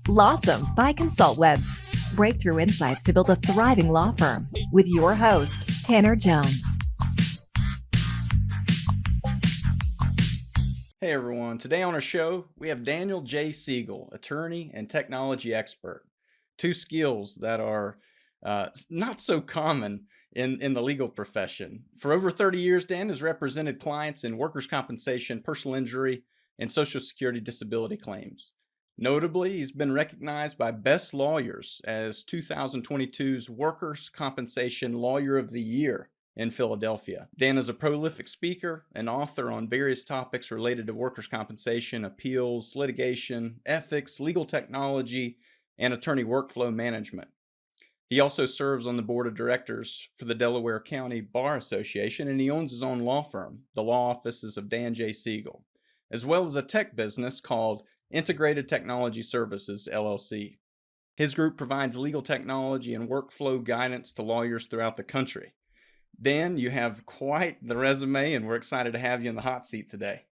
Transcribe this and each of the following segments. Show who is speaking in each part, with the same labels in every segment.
Speaker 1: Lawsome by ConsultWebs. Breakthrough insights to build a thriving law firm with your host, Tanner Jones.
Speaker 2: Hey everyone, today on our show, we have Daniel J. Siegel, attorney and technology expert. Two skills that are not so common in the legal profession. For over 30 years, Dan has represented clients in workers' compensation, personal injury, and Social Security disability claims. Notably, he's been recognized by Best Lawyers as 2022's Workers' Compensation Lawyer of the Year in Philadelphia. Dan is a prolific speaker and author on various topics related to workers' compensation, appeals, litigation, ethics, legal technology, and attorney workflow management. He also serves on the board of directors for the Delaware County Bar Association, and he owns his own law firm, the law offices of Dan J. Siegel, as well as a tech business called Integrated Technology Services, LLC. His group provides legal technology and workflow guidance to lawyers throughout the country. Dan, you have quite the resume, and we're excited to have you in the hot seat today.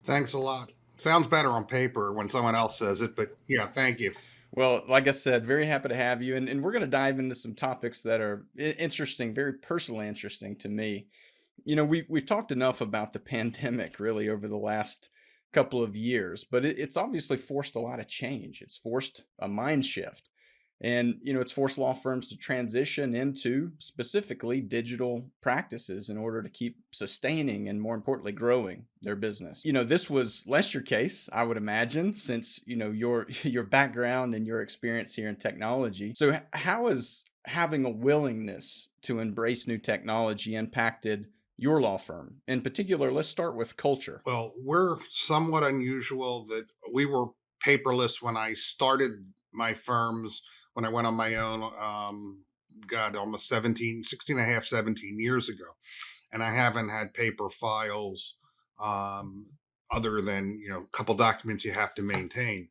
Speaker 3: Thanks a lot. Sounds better on paper when someone else says it, but yeah, thank you.
Speaker 2: Well, like I said, very happy to have you, and we're going to dive into some topics that are interesting, very personally interesting to me. You know, we've talked enough about the pandemic really over the last couple of years, but it's obviously forced a lot of change. It's forced a mind shift. And, you know, it's forced law firms to transition into specifically digital practices in order to keep sustaining and, more importantly, growing their business. You know, this was less your case, I would imagine, since, you know, your your background and your experience here in technology. So how has having a willingness to embrace new technology impacted your law firm? In particular, let's start with culture.
Speaker 3: Well, we're somewhat unusual that we were paperless when I started my firms, when I went on my own, almost 16 and a half, 17 years ago. And I haven't had paper files other than, a couple documents you have to maintain.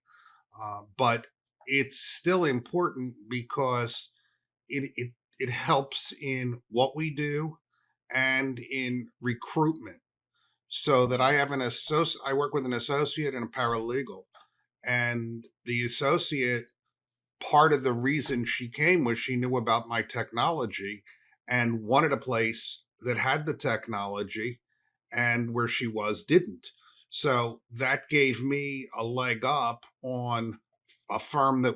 Speaker 3: But it's still important because it helps in what we do and in recruitment. So that I have I work with an associate and a paralegal, and the associate, part of the reason she came was she knew about my technology and wanted a place that had the technology, and where she was didn't. So that gave me a leg up on a firm that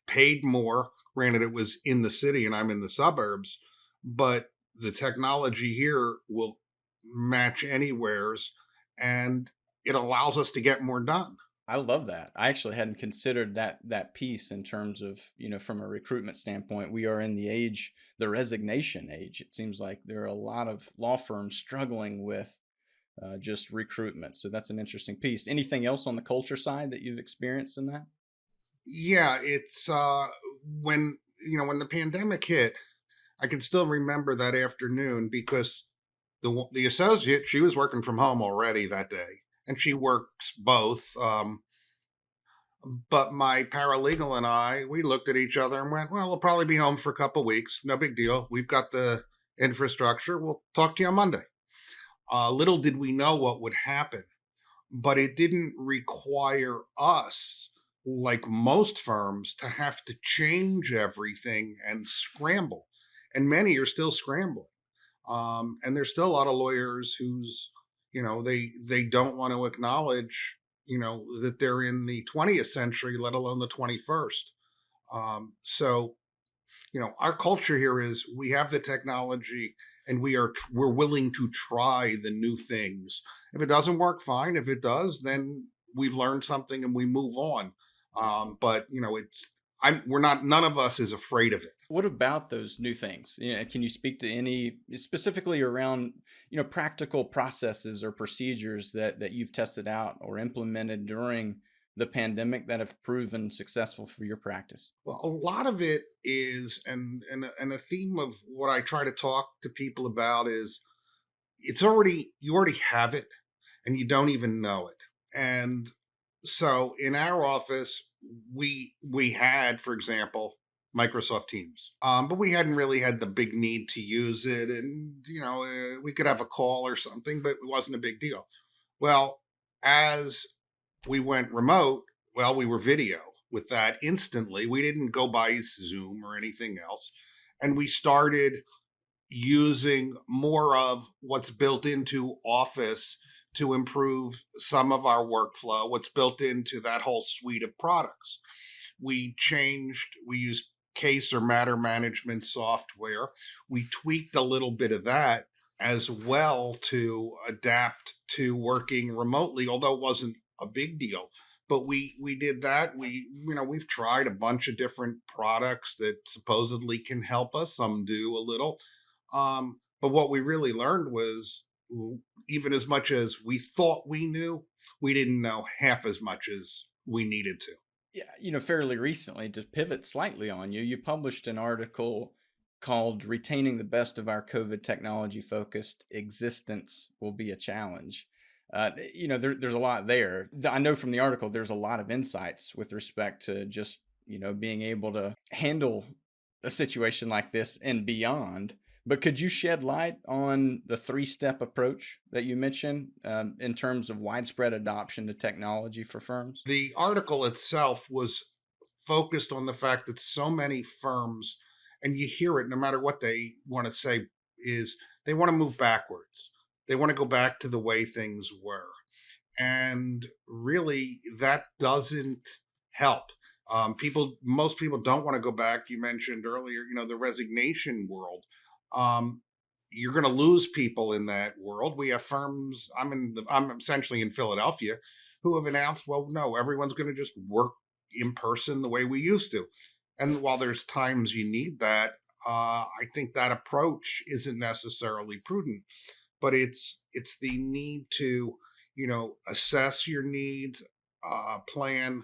Speaker 3: paid more. Granted, it was in the city and I'm in the suburbs, but the technology here will match anywheres, and it allows us to get more done.
Speaker 2: I love that. I actually hadn't considered that piece in terms of, you know, from a recruitment standpoint. We are in the resignation age. It seems like there are a lot of law firms struggling with just recruitment. So that's an interesting piece. Anything else on the culture side that you've experienced in that?
Speaker 3: Yeah, it's when the pandemic hit, I can still remember that afternoon because the associate, she was working from home already that day, and she works both. But my paralegal and I, we looked at each other and went, "Well, we'll probably be home for a couple of weeks. No big deal. We've got the infrastructure. We'll talk to you on Monday." Little did we know what would happen, but it didn't require us, like most firms, to have to change everything and scramble. And many are still scrambling. And there's still a lot of lawyers who's, they don't want to acknowledge, that they're in the 20th century, let alone the 21st. So, our culture here is we have the technology and we're willing to try the new things. If it doesn't work, fine. If it does, then we've learned something and we move on. But none of us is afraid of it.
Speaker 2: What about those new things? You know, can you speak to any specifically around, you know, practical processes or procedures that you've tested out or implemented during the pandemic that have proven successful for your practice?
Speaker 3: Well, a lot of it is, and a theme of what I try to talk to people about is you already have it and you don't even know it. And so in our office, we had, for example, Microsoft Teams, but we hadn't really had the big need to use it, and we could have a call or something, but it wasn't a big deal. Well, as we went remote, well, we were video. with that instantly. We didn't go by Zoom or anything else. And we started using more of what's built into Office to improve some of our workflow, what's built into that whole suite of products. We used case or matter management software. We tweaked a little bit of that as well to adapt to working remotely, although it wasn't a big deal. But we did that. We've tried a bunch of different products that supposedly can help us. Some do a little. But what we really learned was, even as much as we thought we knew, we didn't know half as much as we needed to.
Speaker 2: Yeah, fairly recently, to pivot slightly on you, you published an article called Retaining the Best of Our COVID Technology Focused Existence Will Be a Challenge. There's a lot there. I know from the article, there's a lot of insights with respect to just, being able to handle a situation like this and beyond. But could you shed light on the 3-step approach that you mentioned in terms of widespread adoption to technology for firms?
Speaker 3: The article itself was focused on the fact that so many firms, and you hear it no matter what they want to say, is they want to move backwards. They want to go back to the way things were. And really, that doesn't help. Most people don't want to go back. You mentioned earlier, the resignation world. You're going to lose people in that world. We have firms. I'm essentially in Philadelphia, who have announced, well, no, everyone's going to just work in person the way we used to. And while there's times you need that, I think that approach isn't necessarily prudent. But it's the need to, assess your needs, plan,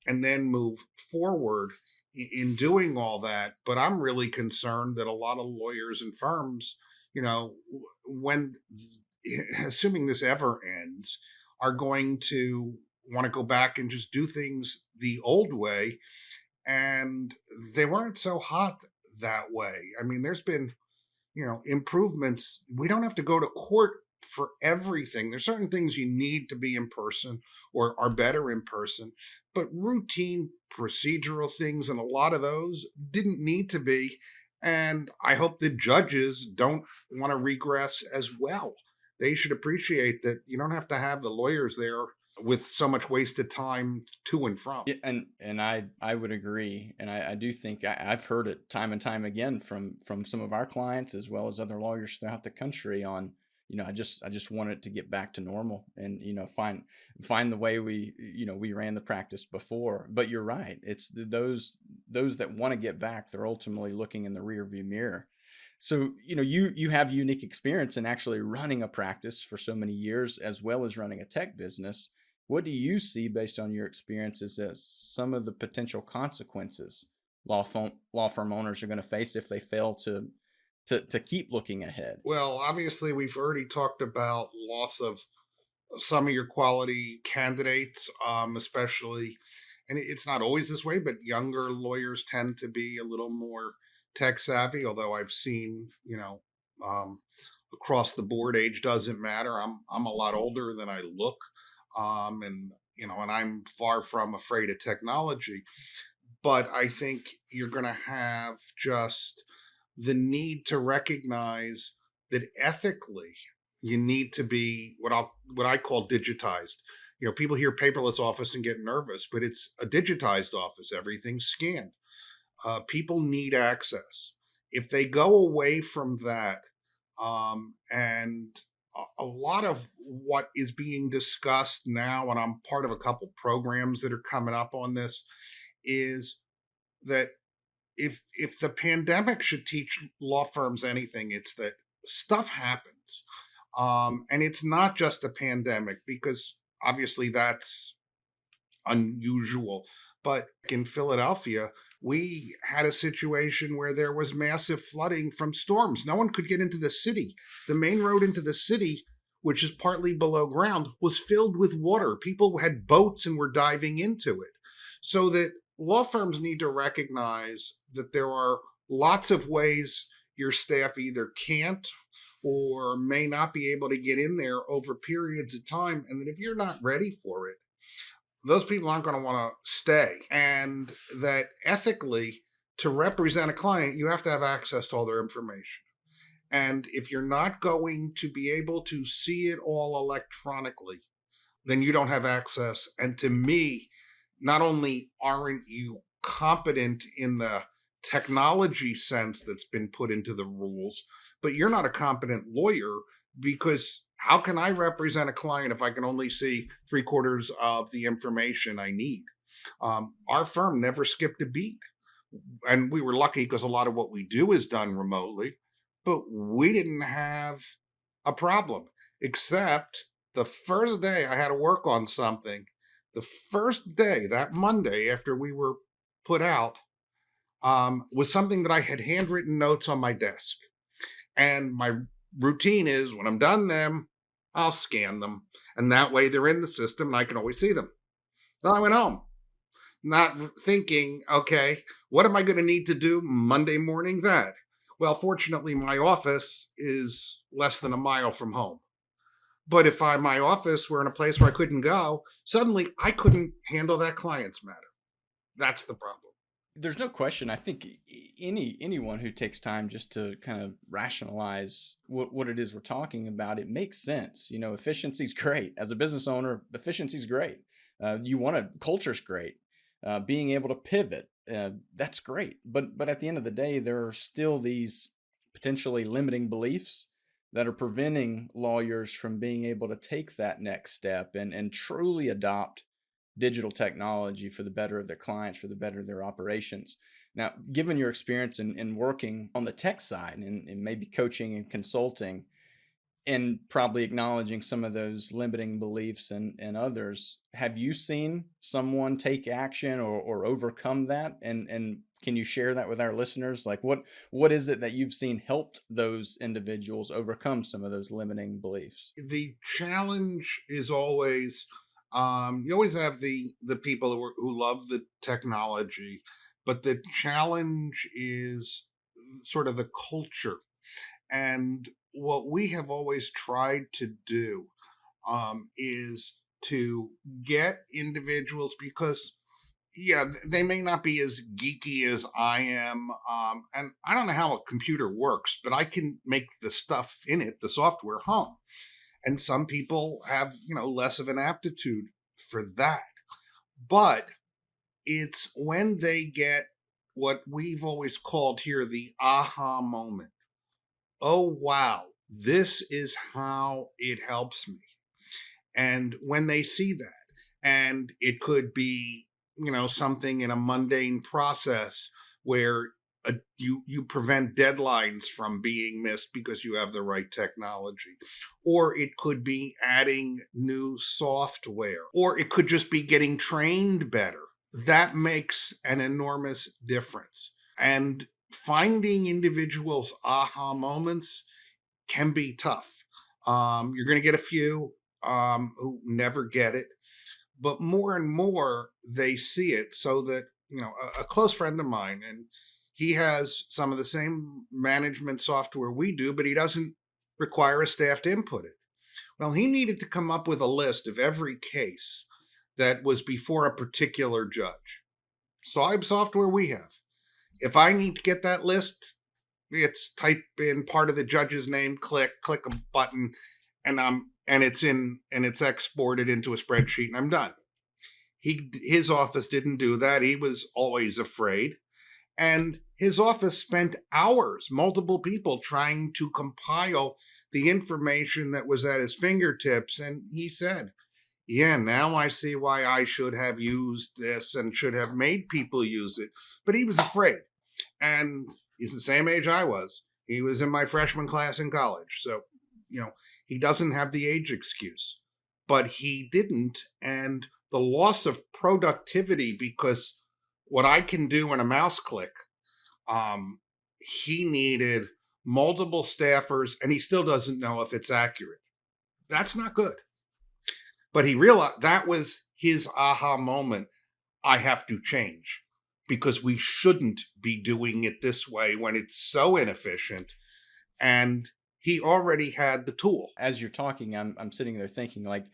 Speaker 3: and then move forward in doing all that. But I'm really concerned that a lot of lawyers and firms, when assuming this ever ends, are going to want to go back and just do things the old way. And they weren't so hot that way. I mean, there's been, improvements. We don't have to go to court for everything. There's certain things you need to be in person or are better in person, but routine procedural things, and a lot of those didn't need to be. And I hope the judges don't want to regress as well. They should appreciate that you don't have to have the lawyers there with so much wasted time to and from.
Speaker 2: Yeah, and I would agree, and I do think I've heard it time and time again from some of our clients as well as other lawyers throughout the country on, I just want it to get back to normal and, find the way we ran the practice before. But you're right. It's those that want to get back, they're ultimately looking in the rearview mirror. So, you have unique experience in actually running a practice for so many years, as well as running a tech business. What do you see based on your experiences as some of the potential consequences law firm owners are going to face if they fail to keep looking ahead?
Speaker 3: Well, obviously, we've already talked about loss of some of your quality candidates, especially, and it's not always this way, but younger lawyers tend to be a little more tech savvy. Although I've seen, across the board, age doesn't matter. I'm a lot older than I look, and I'm far from afraid of technology. But I think you're going to have just the need to recognize that ethically you need to be what I call digitized. People hear paperless office and get nervous, but it's a digitized office. Everything's scanned. People need access. If they go away from that, and a lot of what is being discussed now, and I'm part of a couple programs that are coming up on this, is that if the pandemic should teach law firms anything, it's that stuff happens, and it's not just a pandemic, because obviously that's unusual. But in Philadelphia, we had a situation where there was massive flooding from storms. No one could get into the city. The main road into the city, which is partly below ground, was filled with water. People had boats and were diving into it. So that law firms need to recognize that there are lots of ways your staff either can't or may not be able to get in there over periods of time. And that if you're not ready for it, those people aren't going to want to stay. And that ethically, to represent a client, you have to have access to all their information. And if you're not going to be able to see it all electronically, then you don't have access. And to me, not only aren't you competent in the technology sense that's been put into the rules, but you're not a competent lawyer, because how can I represent a client if I can only see 3/4 of the information I need? Our firm never skipped a beat. And we were lucky because a lot of what we do is done remotely, but we didn't have a problem, except the first day I had to work on something. The first day, that Monday after we were put out, was something that I had handwritten notes on my desk. And my routine is when I'm done them, I'll scan them. And that way they're in the system and I can always see them. Then I went home, not thinking, okay, what am I going to need to do Monday morning? That. Well, fortunately, my office is less than a mile from home. But if my office were in a place where I couldn't go, suddenly I couldn't handle that client's matter. That's the problem.
Speaker 2: There's no question. I think anyone who takes time just to kind of rationalize what it is we're talking about, it makes sense. Efficiency's great. As a business owner, efficiency's great. Culture's great. Being able to pivot, that's great. But at the end of the day, there are still these potentially limiting beliefs that are preventing lawyers from being able to take that next step and truly adopt digital technology for the better of their clients, for the better of their operations. Now, given your experience in working on the tech side and maybe coaching and consulting, and probably acknowledging some of those limiting beliefs and others, have you seen someone take action or overcome that? And can you share that with our listeners? Like what is it that you've seen helped those individuals overcome some of those limiting beliefs?
Speaker 3: The challenge is always, you always have the people who love the technology, but the challenge is sort of the culture. And what we have always tried to do, is to get individuals, because yeah, they may not be as geeky as I am, and I don't know how a computer works, but I can make the stuff in it, the software, hum. And some people have, less of an aptitude for that. But it's when they get what we've always called here the aha moment. Oh, wow, this is how it helps me. And when they see that, and it could be, something in a mundane process where you prevent deadlines from being missed because you have the right technology, or it could be adding new software, or it could just be getting trained better. That makes an enormous difference. And finding individuals' aha moments can be tough. You're going to get a few who never get it, but more and more they see it. So that, a close friend of mine, and he has some of the same management software we do, but he doesn't require a staff to input it. Well, he needed to come up with a list of every case that was before a particular judge. Cyber software we have. If I need to get that list, it's type in part of the judge's name, click a button, and it's exported into a spreadsheet, and I'm done. His office didn't do that. He was always afraid. And his office spent hours, multiple people, trying to compile the information that was at his fingertips. And he said, yeah, now I see why I should have used this and should have made people use it. But he was afraid. And he's the same age I was. He was in my freshman class in college. So, he doesn't have the age excuse. But he didn't. And the loss of productivity, because what I can do in a mouse click, he needed multiple staffers, and he still doesn't know if it's accurate. That's not good. But he realized that was his aha moment. I have to change, because we shouldn't be doing it this way when it's so inefficient. And he already had the tool.
Speaker 2: As you're talking, I'm sitting there thinking, like,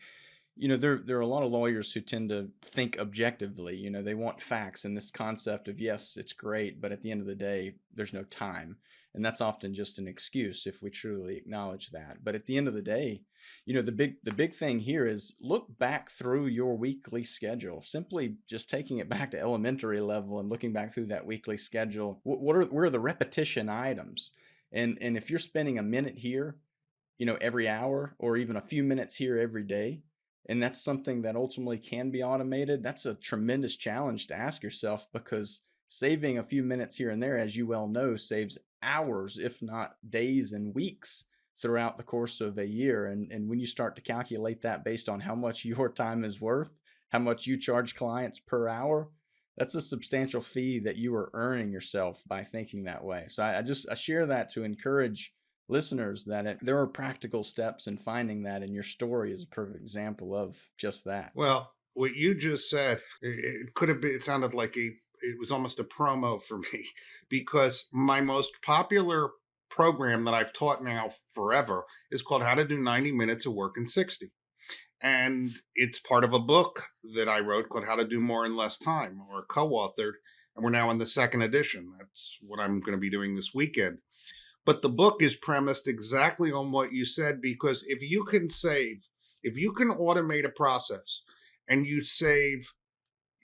Speaker 2: there are a lot of lawyers who tend to think objectively. They want facts and this concept of, yes, it's great, but at the end of the day, there's no time. And that's often just an excuse if we truly acknowledge that. But at the end of the day, the big thing here is look back through your weekly schedule. Simply just taking it back to elementary level and looking back through that weekly schedule. Where are the repetition items? And if you're spending a minute here, every hour, or even a few minutes here every day, and that's something that ultimately can be automated, that's a tremendous challenge to ask yourself, because saving a few minutes here and there, as you well know, saves hours, if not days and weeks throughout the course of a year. And when you start to calculate that based on how much your time is worth, how much you charge clients per hour, that's a substantial fee that you are earning yourself by thinking that way. So I share that to encourage listeners that there are practical steps in finding that, and your story is a perfect example of just that.
Speaker 3: Well, what you just said, it could have been, it sounded like it was almost a promo for me, because my most popular program that I've taught now forever is called How to Do 90 Minutes of Work in 60. And it's part of a book that I wrote called How to Do More in Less Time, or co-authored. And we're now in the second edition. That's what I'm going to be doing this weekend. But the book is premised exactly on what you said, because if you can automate a process and you save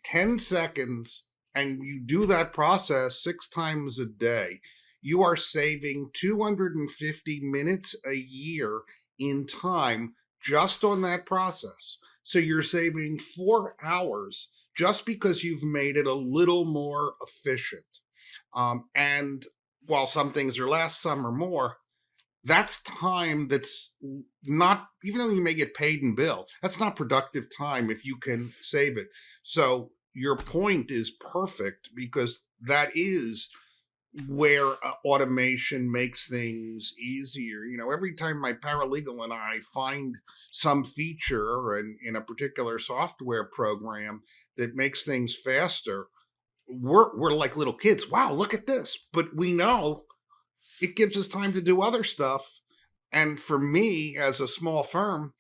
Speaker 3: 10 seconds and you do that process 6 times a day, you are saving 250 minutes a year in time just on that process. So you're saving 4 hours just because you've made it a little more efficient. And while some things are less, some are more, that's time that's not, even though you may get paid and bill, that's not productive time if you can save it. So your point is perfect, because that is where automation makes things easier. Every time my paralegal and I find some feature in a particular software program that makes things faster, we're like little kids. Wow, look at this. But we know it gives us time to do other stuff. And for me, as a small firm,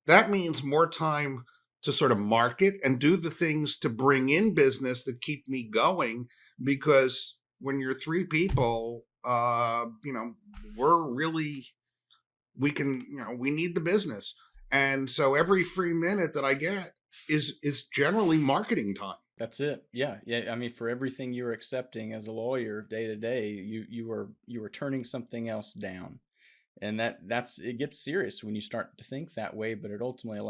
Speaker 3: that means more time to sort of market and do the things to bring in business that keep me going. Because when you're 3 people, we need the business. And so every free minute that I get is generally marketing time.
Speaker 2: That's it. Yeah. I mean, for everything you're accepting as a lawyer day to day, you are turning something else down. And it gets serious when you start to think that way, but it ultimately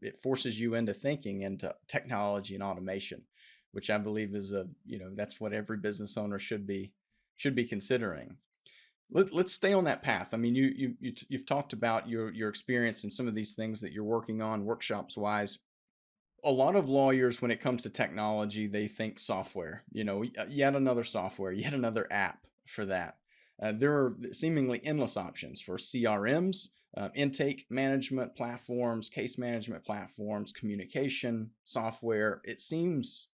Speaker 2: it forces you into thinking into technology and automation, which I believe is that's what every business owner should be considering. Let's stay on that path. I mean, you've talked about your experience and some of these things that you're working on workshops wise. A lot of lawyers, when it comes to technology, they think software, yet another software, yet another app for that. There are seemingly endless options for CRMs, intake management platforms, case management platforms, communication software. It seems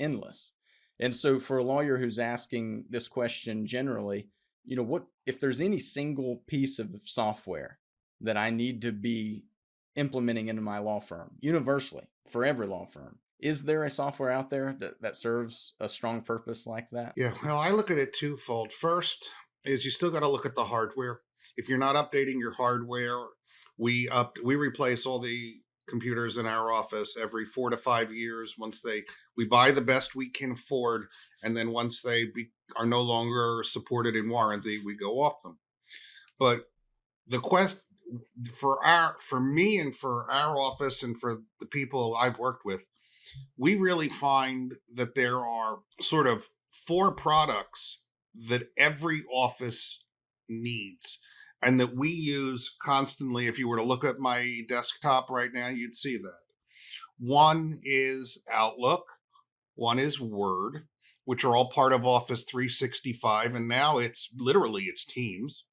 Speaker 2: endless. And so for a lawyer who's asking this question generally, what if there's any single piece of software that I need to be implementing into my law firm universally for every law firm? Is there a software out there that serves a strong purpose like that?
Speaker 3: Yeah, well, I look at it twofold. First is you still got to look at the hardware. If you're not updating your hardware, we replace all the computers in our office every 4 to 5 years. We buy the best we can afford, and then once they are no longer supported in warranty, we go off them. But the quest for me and for our office and for the people I've worked with, we really find that there are sort of 4 products that every office needs and that we use constantly. If you were to look at my desktop right now, you'd see that. One is Outlook, one is Word, which are all part of Office 365, and now it's Teams,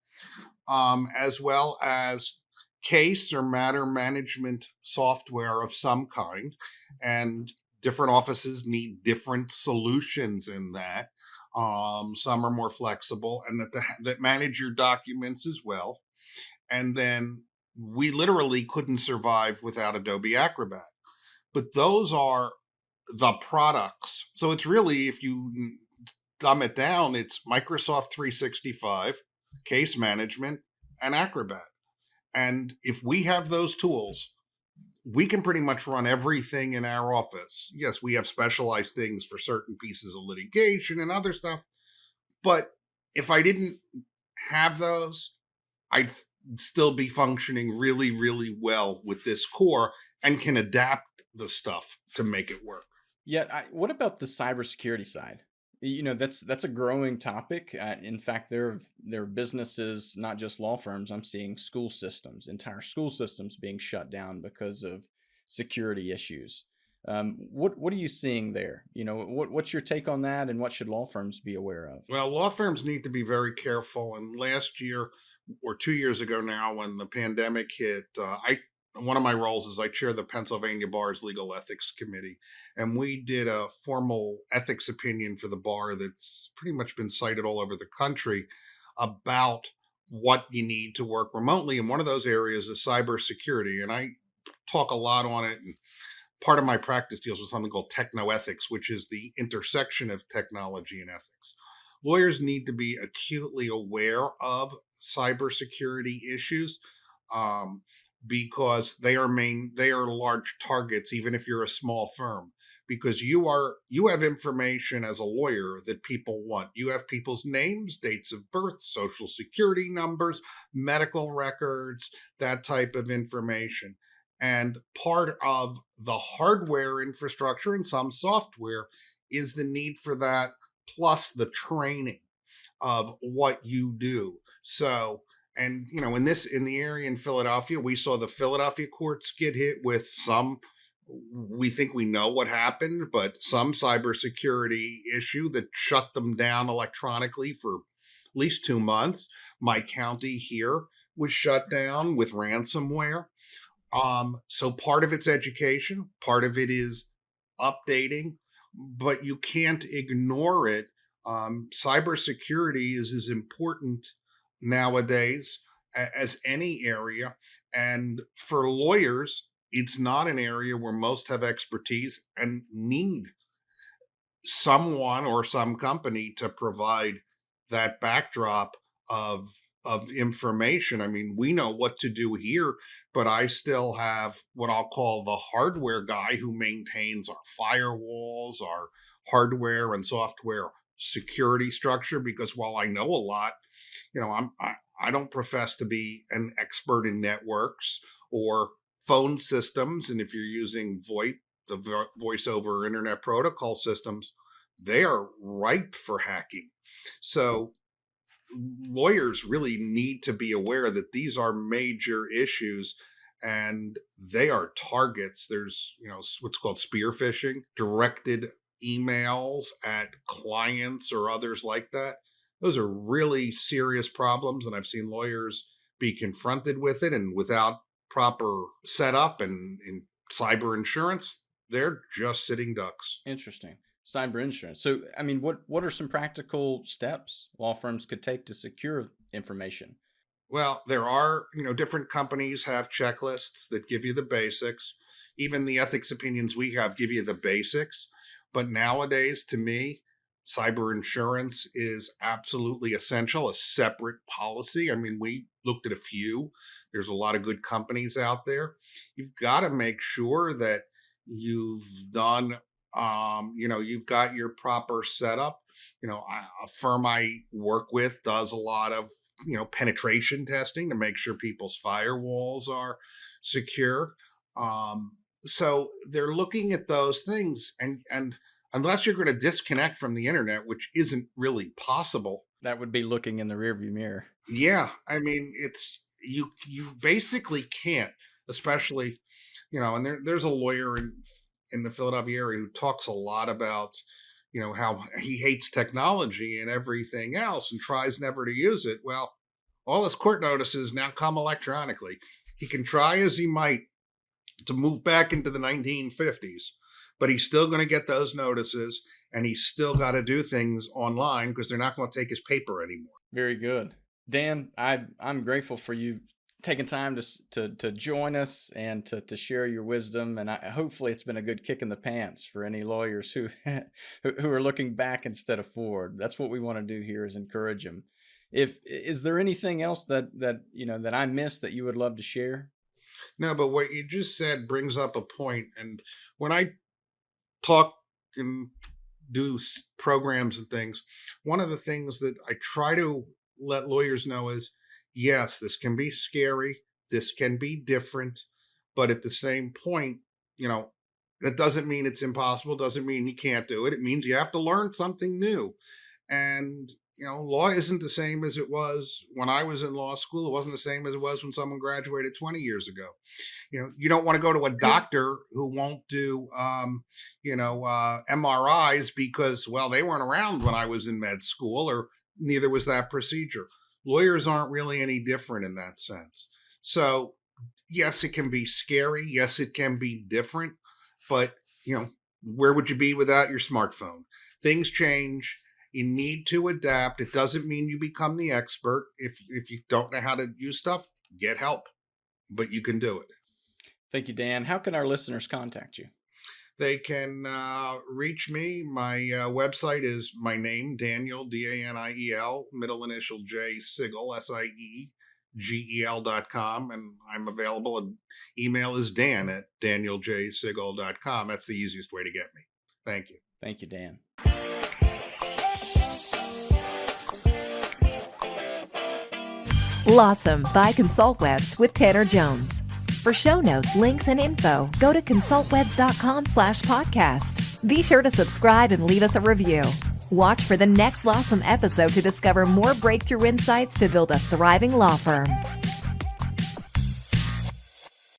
Speaker 3: as well as case or matter management software of some kind. And different offices need different solutions in that. Some are more flexible and that manage your documents as well. And then we literally couldn't survive without Adobe Acrobat. But those are the products. So it's really, if you dumb it down, it's Microsoft 365, case management, and Acrobat. And if we have those tools, we can pretty much run everything in our office. Yes, we have specialized things for certain pieces of litigation and other stuff. But if I didn't have those, I'd still be functioning really, really well with this core and can adapt the stuff to make it work.
Speaker 2: Yet, what about the cybersecurity side? That's a growing topic. In fact, there are businesses, not just law firms. I'm seeing school systems, entire school systems being shut down because of security issues. What are you seeing there? What's your take on that, and what should law firms be aware of?
Speaker 3: Well, law firms need to be very careful. And last year or 2 years ago now, when the pandemic hit, one of my roles is I chair the Pennsylvania Bar's Legal Ethics Committee, and we did a formal ethics opinion for the bar that's pretty much been cited all over the country about what you need to work remotely. And one of those areas is cybersecurity, and I talk a lot on it. And part of my practice deals with something called technoethics, which is the intersection of technology and ethics. Lawyers need to be acutely aware of cybersecurity issues, um, because they are large targets, even if you're a small firm, because you have information as a lawyer that people want. You have people's names, dates of birth, social security numbers, medical records, that type of information. And part of the hardware infrastructure and some software is the need for that, plus the training of what you do. So, and in the area in Philadelphia, we saw the Philadelphia courts get hit with some, we think we know what happened, but some cybersecurity issue that shut them down electronically for at least 2 months. My county here was shut down with ransomware. So part of it's education, part of it is updating, but you can't ignore it. Cybersecurity is as important nowadays as any area. And for lawyers, it's not an area where most have expertise and need someone or some company to provide that backdrop of information. I mean, we know what to do here, but I still have what I'll call the hardware guy who maintains our firewalls, our hardware and software security structure. Because while I know a lot, I don't profess to be an expert in networks or phone systems. And if you're using VoIP, the voice over internet protocol systems, they are ripe for hacking. So lawyers really need to be aware that these are major issues and they are targets. There's, what's called spear phishing, directed emails at clients or others like that. Those are really serious problems. And I've seen lawyers be confronted with it, and without proper setup and cyber insurance, they're just sitting ducks.
Speaker 2: Interesting. Cyber insurance. So, I mean, what are some practical steps law firms could take to secure information?
Speaker 3: Well, there are, different companies have checklists that give you the basics. Even the ethics opinions we have give you the basics. But nowadays, to me, cyber insurance is absolutely essential, a separate policy. I mean, we looked at a few. There's a lot of good companies out there. You've got to make sure that you've done, you've got your proper setup. A firm I work with does a lot of, penetration testing to make sure people's firewalls are secure. So they're looking at those things, and unless you're going to disconnect from the internet, which isn't really possible.
Speaker 2: That would be looking in the rearview mirror.
Speaker 3: Yeah, I mean, it's you basically can't, especially, and there's a lawyer in the Philadelphia area who talks a lot about, how he hates technology and everything else and tries never to use it. Well, all his court notices now come electronically. He can try as he might to move back into the 1950s, but he's still going to get those notices, and he's still got to do things online because they're not going to take his paper anymore.
Speaker 2: Very good. Dan, I'm grateful for you taking time to join us and to share your wisdom. And hopefully it's been a good kick in the pants for any lawyers who who are looking back instead of forward. That's what we want to do here, is encourage them. Is there anything else that I missed that you would love to share?
Speaker 3: No, but what you just said brings up a point. And when I talk and do programs and things, one of the things that I try to let lawyers know is, yes, this can be scary, this can be different, but at the same point, that doesn't mean it's impossible, doesn't mean you can't do it. It means you have to learn something new. And law isn't the same as it was when I was in law school. It wasn't the same as it was when someone graduated 20 years ago. You don't want to go to a doctor who won't do, MRIs because, well, they weren't around when I was in med school, or neither was that procedure. Lawyers aren't really any different in that sense. So, yes, it can be scary. Yes, it can be different. But, where would you be without your smartphone? Things change. You need to adapt. It doesn't mean you become the expert. If you don't know how to use stuff, get help. But you can do it.
Speaker 2: Thank you, Dan. How can our listeners contact you?
Speaker 3: They can reach me. My website is my name, Daniel, Daniel, middle initial J, Siegel, SIEGEL.com. And I'm available. Email is dan@danieljsiegel.com. That's the easiest way to get me. Thank you.
Speaker 2: Thank you, Dan.
Speaker 1: Lawsome by ConsultWebs with Tanner Jones. For show notes, links, and info, go to consultwebs.com/podcast. Be sure to subscribe and leave us a review. Watch for the next Lawsome episode to discover more breakthrough insights to build a thriving law firm.